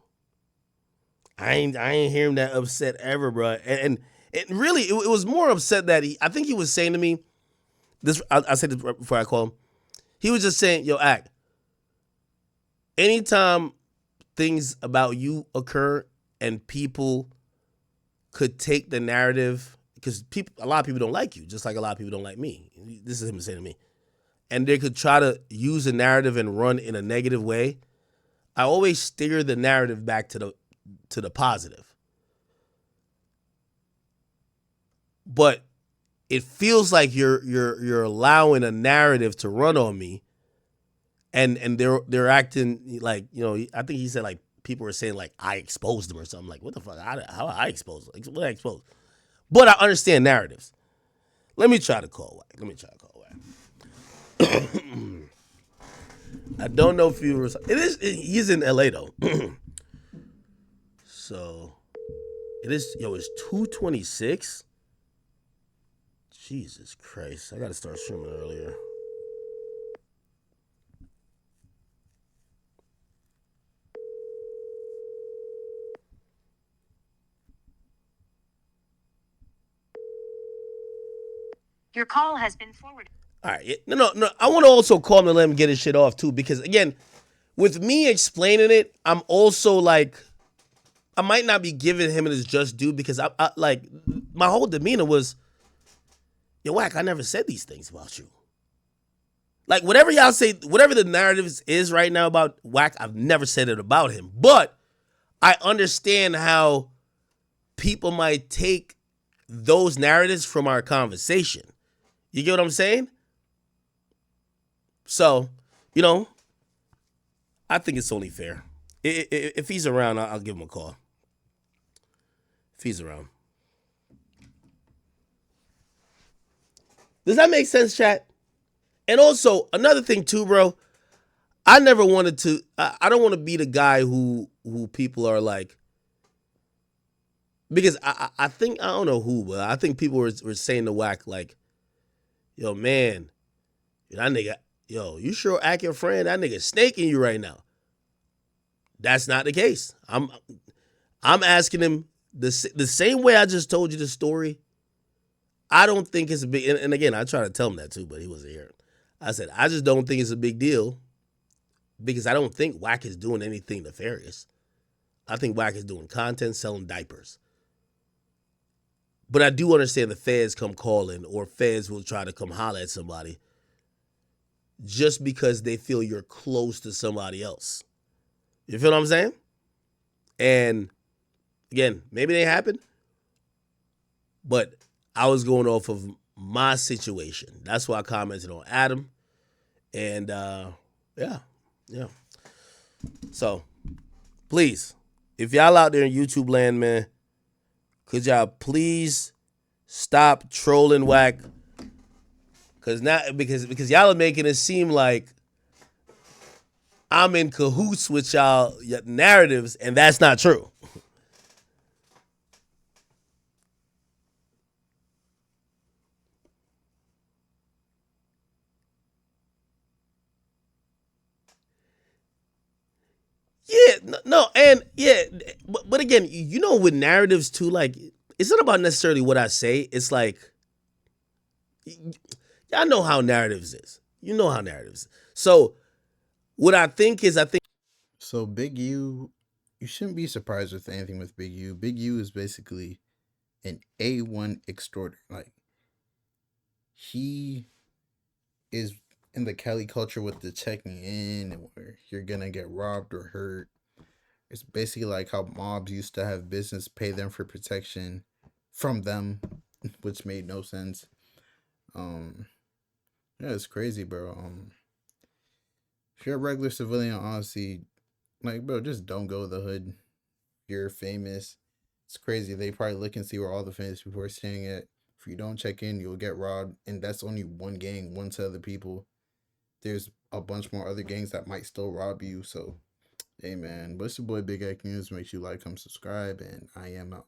I ain't hear him that upset ever, bro. And it really, it was more upset that I think he was saying to me, this. I said this before I call him. He was just saying, yo, Ack, anytime things about you occur and people could take the narrative, because a lot of people don't like you, just like a lot of people don't like me. This is him saying to me. And they could try to use a narrative and run in a negative way. I always steer the narrative back to the positive. But it feels like you're allowing a narrative to run on me, and they're acting like, you know, I think he said like people were saying like I exposed them or something. Like, what the fuck? How I exposed them? What I exposed? But I understand narratives. Let me try to call Wack. I don't know if he was. He's in LA though. So it is. Yo, it's 2:26. Jesus Christ! I gotta start streaming earlier. Your call has been forwarded. All right. No. I want to also call him and let him get his shit off too, because again, with me explaining it, I'm also like, I might not be giving him his just due because I like my whole demeanor was, yo, Wack, I never said these things about you. Like whatever y'all say, whatever the narrative is right now about Wack, I've never said it about him. But I understand how people might take those narratives from our conversation. You get what I'm saying? So, I think it's only fair. If he's around, I'll give him a call. If he's around. Does that make sense, chat? And also, another thing too, bro, I never wanted to, I don't want to be the guy who people are like, because I think, I don't know who, but I think people were saying to Wack like, yo, man, that nigga, yo, you sure act your friend? That nigga snaking you right now. That's not the case. I'm asking him the same way I just told you the story. I don't think it's a big, and again, I tried to tell him that too, but he wasn't here. I said, I just don't think it's a big deal because I don't think Wack is doing anything nefarious. I think Wack is doing content, selling diapers. But I do understand the feds come calling or feds will try to come holler at somebody just because they feel you're close to somebody else. You feel what I'm saying? And again, maybe they happen, but I was going off of my situation. That's why I commented on Adam. And yeah. So please, if y'all out there in YouTube land, man, could y'all please stop trolling Wack? Because y'all are making it seem like I'm in cahoots with y'all narratives, and that's not true. Yeah, no, and yeah, but again, with narratives too, like, it's not about necessarily what I say. It's like, y'all know how narratives is. You know how narratives is. So what I think is, So Big U, you shouldn't be surprised with anything with Big U. Big U is basically an A1 extorter. Like, he is in the Cali culture with the checking in where you're gonna get robbed or hurt. It's basically like how mobs used to have business pay them for protection from them, which made no sense. Yeah, it's crazy, bro. If you're a regular civilian, honestly, like, bro, just don't go to the hood. You're famous. It's crazy. They probably look and see where all the famous people are staying at. If you don't check in, you'll get robbed. And that's only one gang, one set of the people. There's a bunch more other gangs that might still rob you. So, hey, man. But it's your boy, Big Act News. Make sure you like, comment, subscribe. And I am out.